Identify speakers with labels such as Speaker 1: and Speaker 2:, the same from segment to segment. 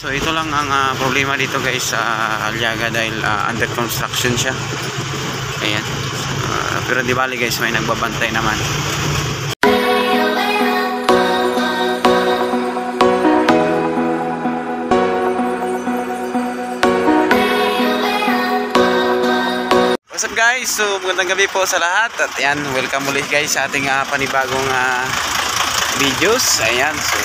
Speaker 1: So ito lang ang problema dito guys sa Aliaga dahil under construction siya. Ayan. Pero di bali guys, may nagbabantay naman. What's up guys? So magandang gabi po sa lahat. At ayan, welcome ulit guys sa ating panibagong videos. Ayan, so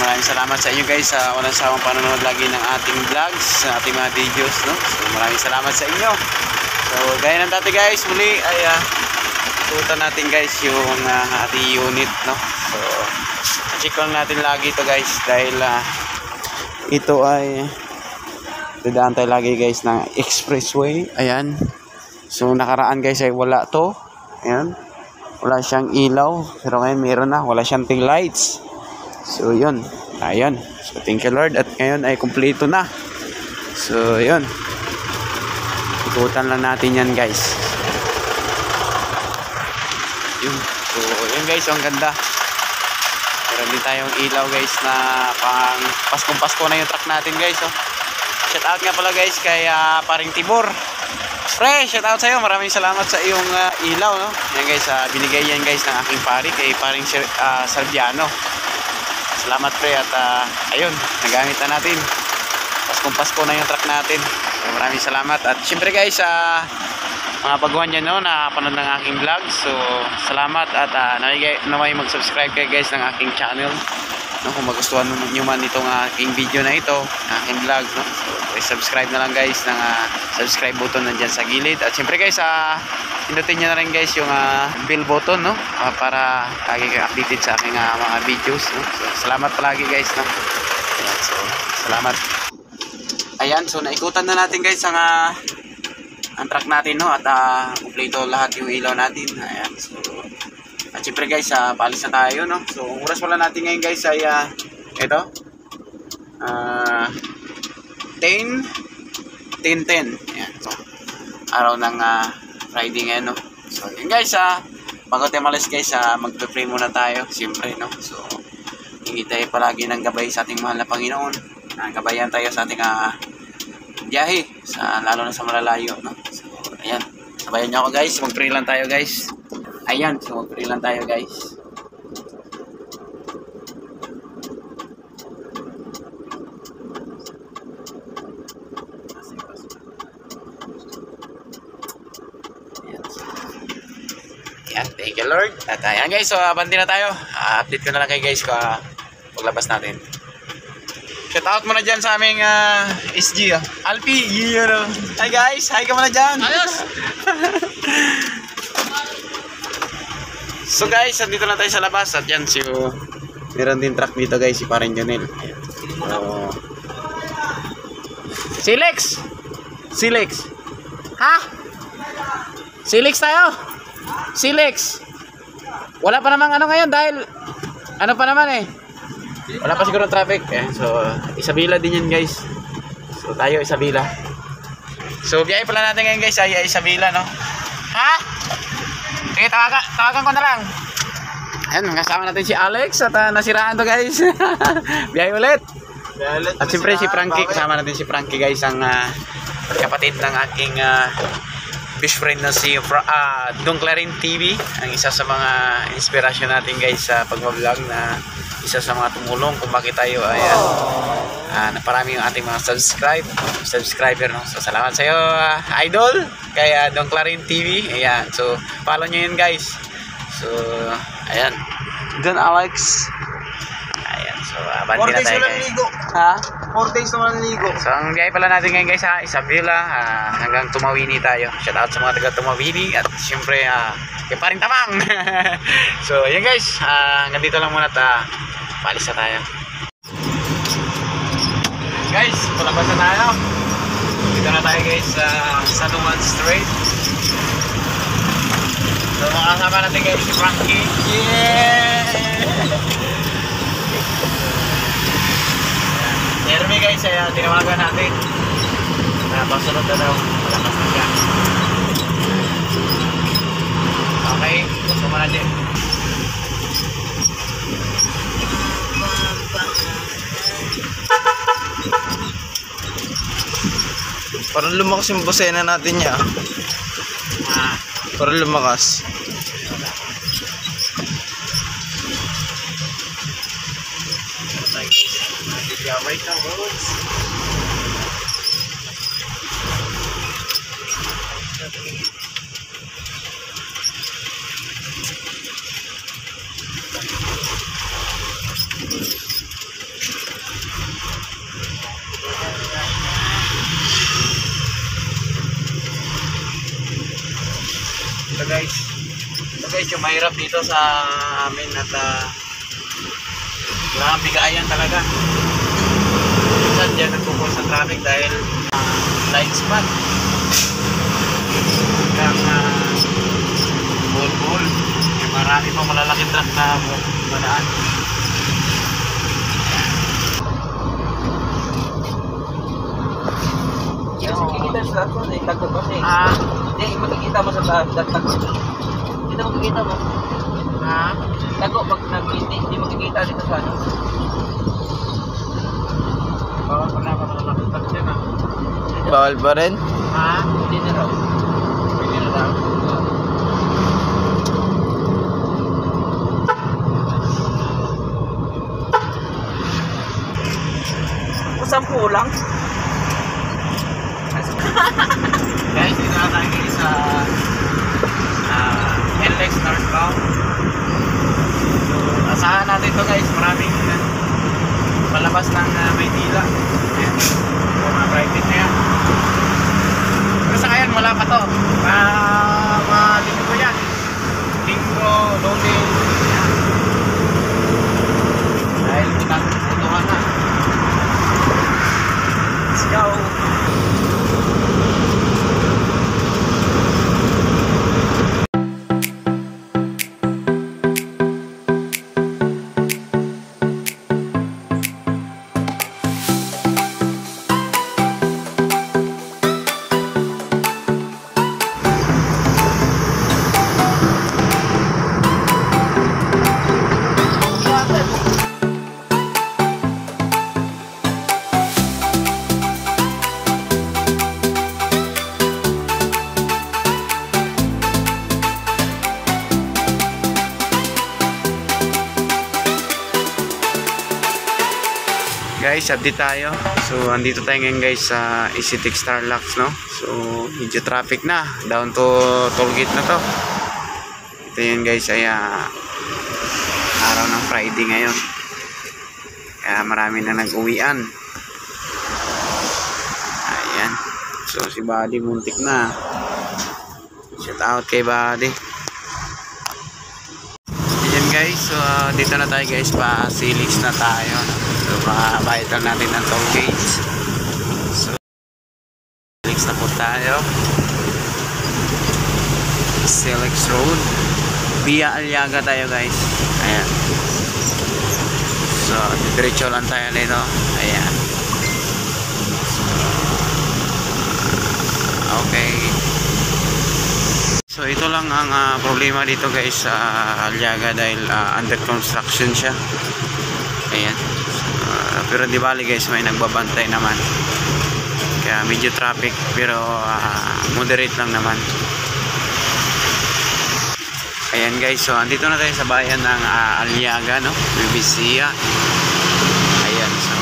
Speaker 1: maraming salamat sa inyo guys sa walang sawang panonood lagi ng ating vlogs, sa ating mga videos, no? So maraming salamat sa inyo. So gaya ng dati guys, muli ay tututan natin guys yung ating unit, no? So check lang natin lagi to guys dahil ito ay dadaan tayo lagi guys ng expressway. Ayan. So nakaraan guys ay wala to. Ayan. Wala siyang ilaw, pero ngayon meron na, wala siyang tail lights. So yun, ayan. So thank you Lord, at ngayon ay kumpleto na. So yun, ikutan lang natin yan guys. Yun. So yun guys, ang ganda. Meron din tayong ilaw guys na pang Paskong-Pasko na yung truck natin guys. Oh. Shout out nga pala guys kay paring Tibor. Pre, shout out sa'yo. Maraming salamat sa iyong ilaw, no? Yan guys, binigay yan guys ng aking pari kay paring Salviano. Salamat pre, at ayun, nagamit na natin. Paskong-Pasko na yung truck natin. So, maraming salamat. At syempre guys, mga baguhan dyan, no, napanood ng aking vlog. So salamat at naway mag-subscribe kayo guys ng aking channel, no? Kung magustuhan nyo man itong aking video na ito, aking vlog, no? So subscribe na lang guys ng subscribe button nandyan sa gilid. At syempre guys, pindutin nyo na rin guys yung bell button, no? Para lagi kayo updated sa aking mga videos, no? So salamat palagi guys, no? Ayan, so salamat. Ayan, so naikutan na natin guys ang truck natin, no? At kumpleto lahat yung ilaw natin. Ayan, so at syempre guys, paalis na tayo, no? So oras pala natin ngayon guys ay ito 10:10. Ayan, so araw ng Friday ngayon, no? So yun guys, bago tayo malis guys, magpe-pray muna tayo siyempre, no? So hingi tayo palagi ng gabay sa ating mahal na Panginoon. Gabayan tayo sa ating biyahe, lalo na sa malalayo, no? So ayan, sabayan nyo ako guys, mag-pray lang tayo guys. Ayan, so mag-pray lang tayo guys. Ayan, thank you Lord. At ayan guys, so abanti na tayo. Update ko na lang kayo guys paglabas natin. Shout out muna dyan sa aming SG, Alpi, yeah. Hi guys, hi ka muna dyan. Ayos. So guys, nandito na tayo sa labas. At yan, meron din truck dito guys, si Paring Jonel. Silex! Ha? Silex tayo? Silex! Wala pa namang ano ngayon dahil ano pa naman eh, wala pa siguro traffic eh. So Isabela din yan guys. So tayo Isabela. So biyahe pala natin ngayon guys ay Isabela, no? Ha? Okay, tawagan ko na lang. Ayan, kasama natin si Alex at nasiraan to guys. Biyahe ulit. At siyempre si Frankie, kasama natin si Frankie guys, ang kapatid ng aking best friend na si Don Clarin TV, ang isa sa mga inspirasyon natin guys sa pagbablog, na isa sa mga tumulong kung bakit tayo ay naparami yung ating mga subscriber, no? So salamat sa iyo idol kay Don Clarin TV. Ayan, so follow nyo yun guys. So ayan, Don Alex. Ayan, so abanti na tayo guys. Ha? 4 days naman naligo. So ang biyahe pala natin ngayon guys Isabela, hanggang Tumawini tayo. Shout out sa mga taga Tumawini. At syempre kay Paring Tamang. So yun guys, hanggang dito lang muna at paalis na tayo guys. Palabas na tayo. Dito na tayo guys sa San Juan Street. So makasama natin guys si Frankie. Yeah! Jeremy guys, tinawagan natin. Pasunod na daw. Malakas na siya. Okay, gusto mo na din.
Speaker 2: Parang lumakas yung bosena natin niya. Parang lumakas.
Speaker 1: Right now, roads. Ito guys, yung mahirap dito sa amin at wala kang bigayan talaga. Minsan dyan nagpupul sa traffic dahil blind spot. Hanggang bull. Marami pa malalaking truck na manaan.
Speaker 3: Makikita sa taas eh, tagod kasi. Hindi, makikita mo sa taas, tagod. Dito makikita mo. Tagod, pag hindi makikita dito sa ano.
Speaker 1: Bawal pa na malalaking dyan
Speaker 2: Bawal pa rin?
Speaker 3: Hindi na raw.
Speaker 1: Pwede na daw.
Speaker 3: Sampu lang.
Speaker 1: Guys, dito na tayo guys sa NLEX northbound. So, asahan natin to guys, maraming palabas ng Maynila. Ayan, mga private na yan. Pero sa ngayon wala pa to. Mga linggo yan. Linggo, Lunes. Ayan. Dahil butuhan na. Let's go. Guys, update tayo. So, andito tayo ngayon guys sa ECTEC Starlux, no? So, medyo traffic na. Down to toll gate na to. Ito yun guys, ay araw ng Friday ngayon. Kaya marami na nag-uwian. Ayan. So, si Buddy muntik na. Shout out kay Buddy. Ayan guys, so dito na tayo guys, pa Silix na tayo. So, makabayad lang natin ng toll gates. So, Silix na po tayo. Silix Road. Via Aliaga tayo guys. Ayan. So, diretso lang tayo nito. Ayan. Okay. So, ito lang ang problema dito guys sa Aliaga dahil under construction siya. Ayan. Pero di bali guys, may nagbabantay naman. Kaya medyo traffic pero moderate lang naman. Ayan guys, so andito na tayo sa bayan ng Aliaga, no? Bibisia. Ayan, so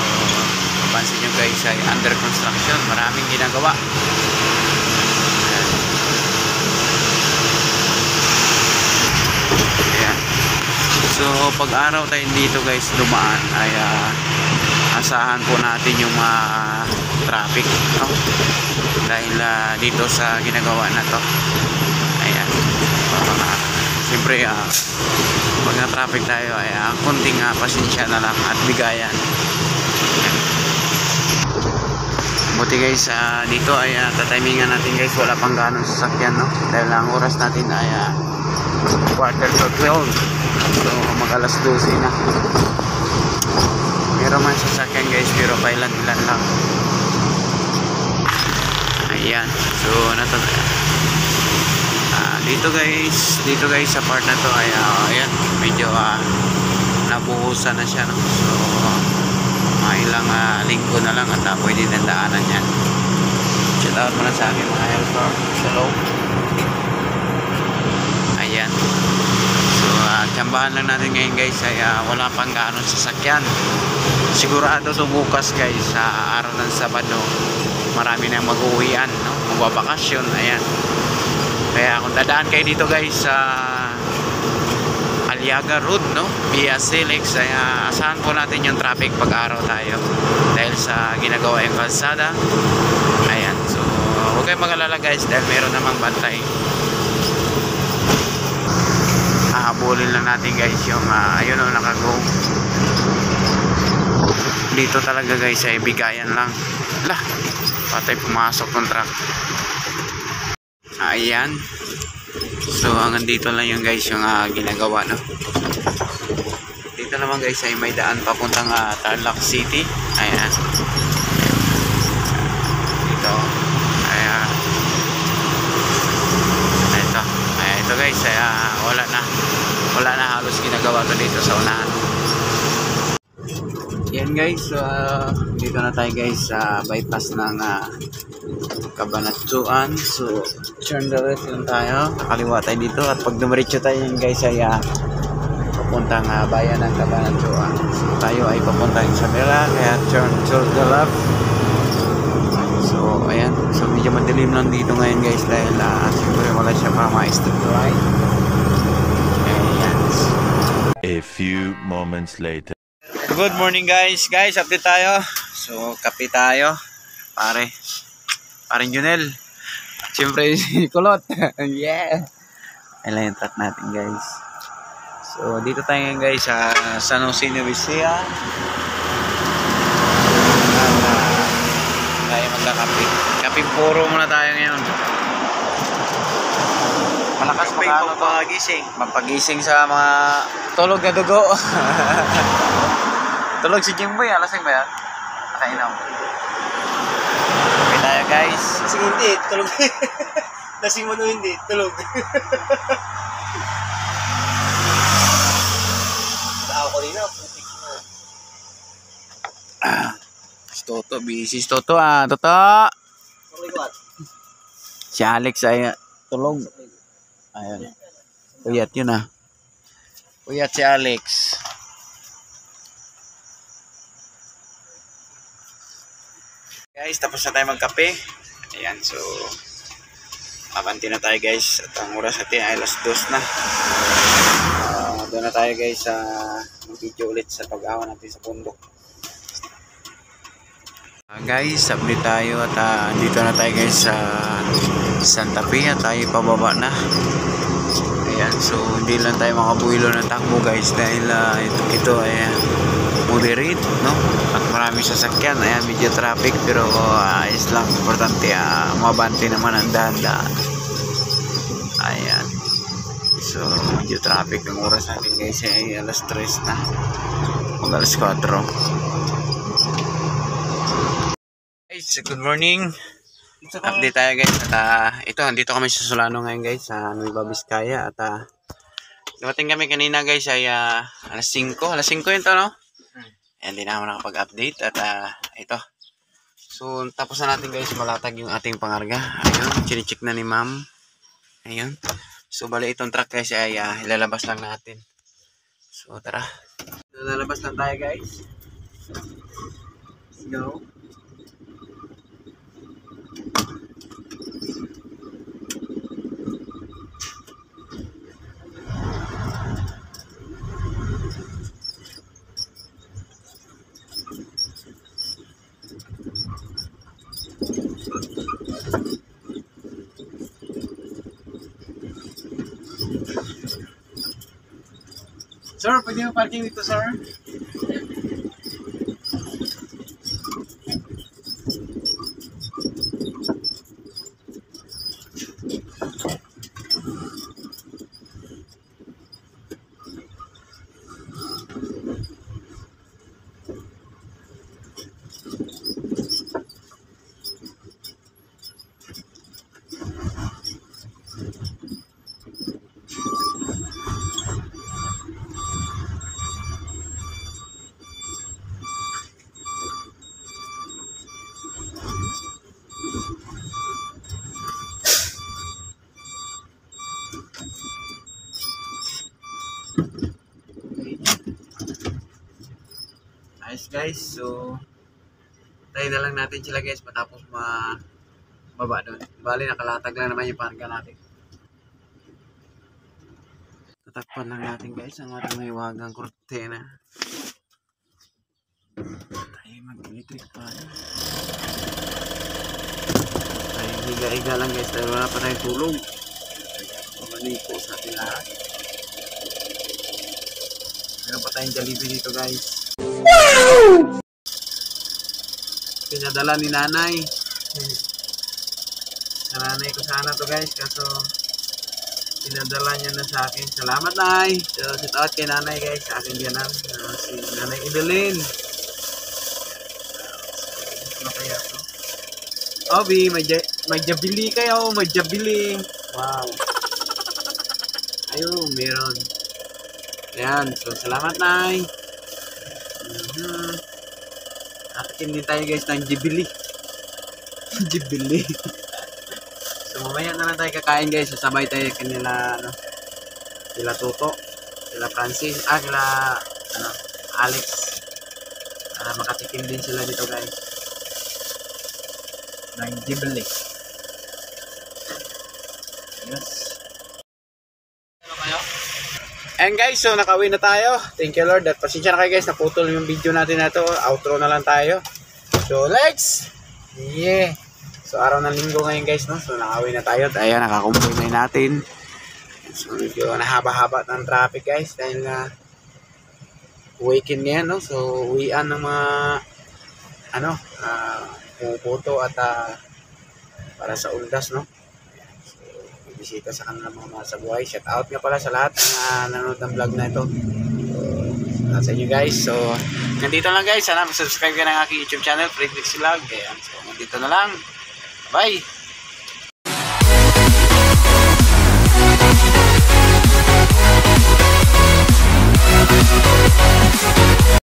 Speaker 1: pansin nyo guys ay under construction, maraming ginagawa. Ayan. So pag araw tayo dito guys dumaan ay asahan po natin yung traffic, no? Dahil dito sa ginagawa na to. Ayan. Siyempre pag na-traffic tayo ay konting pasensya na lang at bigayan. Buti guys, dito ay tatimingan natin guys, wala pang ganong sasakyan, no? Dahil ang oras natin ay 11:45. So mag alas 12 na. Meron man sasakyan guys, pero pailan-ilan lang. Ayan, so dito guys sa part na to ay ayan, medyo nabuhusan na siya, no? So ilang linggo na lang at pwede na daanan yan. Shout out muna sa akin mga helper. Shalom. Ayan. So, tsambahan lang natin ngayon guys ay wala pang gaano sasakyan. Sigurado to bukas guys sa araw ng Sabado. Marami nang mag-uwian, no? Magbabakasyon. Ayan. Kaya kung dadaan kayo dito guys sa Aliaga Road, no? Via Silix, ay asahan po natin yung traffic pag-araw tayo dahil sa ginagawa yung kalsada. Ayan. So, huwag kayong mag-alala guys dahil meron namang bantay. Hahabulin lang natin guys yung ayun o nakago. Dito talaga guys ay bigayan lang. Lah, patay pumasok ng truck. Ayan. So hanggang dito lang yung guys yung ginagawa, no. Dito naman guys ay may daan papuntang Tarlac City. Ayan. Dito. Ayan. Ito guys ay wala na halos ginagawa to dito sa unahan. Yan guys, dito na tayo guys sa bypass ng Cabanatuan. So turn the left lang tayo, kakaliwa tayo dito at pag dumiretso tayo yan guys ay papuntang bayan ng Cabanatuan. So tayo ay papuntang Isabela, kaya turn to the left. So ayan, so medyo madilim lang dito ngayon guys dahil siguro wala siya pa ma-stop line. Ayan.
Speaker 4: A few moments later.
Speaker 1: Good morning guys, update tayo. So kape tayo, paring Junel. Siyempre si Kulot. Yeah. Ayan yung truck natin guys. So dito tayo ngayon guys sa San Jose Nueva Ecija. Tayo magkakape. Kape puro muna tayo ngayon. Malakas mapagising. Mapagising sa mga tulog na dugo. Tulog si Jimboy, alasing ba yan? Nakainaw. Okay tayo guys.
Speaker 3: Lasing hindi, tulog. Lasing mo hindi, tulog. Ako kanina, putik na.
Speaker 1: Si Toto, busy si Toto Toto. Si Alex ay tulog. Ayun. Puyat yun Puyat si Alex. Guys, tapos na tayo magkape. Ayan, so abanti na tayo guys. At ang oras natin ay alas 2 na. Doon na tayo guys sa video ulit sa pag-awa natin sa bundok. Guys, update tayo at dito na tayo guys sa Santa Fe at tayo pababa na. Ayan, so hindi lang tayo makabuhilo ng takbo guys dahil ito ay moderate, no? At marami sasakyan. Ayan, medyo traffic pero ayos lang. Importante mabante naman ang dahan-dahan. Ayan. So medyo traffic ng oras natin guys ay alas 3 na. Mag alas 4. Guys, good morning. Update tayo guys. At ito, andito kami sa Solano ngayon guys sa Nueva Vizcaya. At dumating kami kanina guys ay alas 5 yun to, no? Ayan, di na ako nakapag-update. At ito. So, tapos na natin guys malatag yung ating pangarga. Ayun, chine-check na ni ma'am. Ayun. So, bali itong truck guys ay ilalabas lang natin. So, tara. Lalabas lang tayo guys. Let's go. Sir, pwede mo parking dito, sir? Ayos guys, so tayo na lang natin sila guys matapos baba doon. Bali nakalatag lang naman yung parga natin. Tatakpan lang natin guys ang ating may wagang kurtena. Tayo mag-electric pan. Tayo higa-higa lang guys dahil wala pa tayong tulog. Maliko sa ating lahat. Meron pa tayong Jollibee dito guys. Pinadala ni nanay. Sa nanay ko sana to guys, kaso pinadala niya na sa akin. Salamat nay. So shout out kay nanay guys, sa akin yan si nanay Evelyn. Ano kaya to? Obi, may jabili kayo, may jabili. Wow. Ayun, meron. Ayan, so salamat nay. Akin din tayo guys ng jibili. Jibili. So mamaya na lang tayo kakain guys. Sasabay tayo kanila sila Toto, sila Francis, sila Alex. Para makatikim din sila dito guys. Ng jibili. Yes. And guys, so nakauwi na tayo. Thank you Lord. At pasensya na kayo guys, naputol yung video natin na to. Outro na lang tayo. So let's! Yeah! So araw ng linggo ngayon guys, no? So nakauwi na tayo. Ayan, nakakumpay na natin. So medyo nahaba-haba ng traffic guys. Dahil weekend ngayon, no? So uwian ng mga pumuputo at para sa undas, no? Bisita sa kanilang mga sa buhay. Shout out nga pala sa lahat ng nanonood ng vlog na ito. So, sa inyo guys. So, nandito lang guys. Sana mag-subscribe ka ng aking YouTube channel, Fredrix Vlog. Ayan. So, nandito na lang. Bye!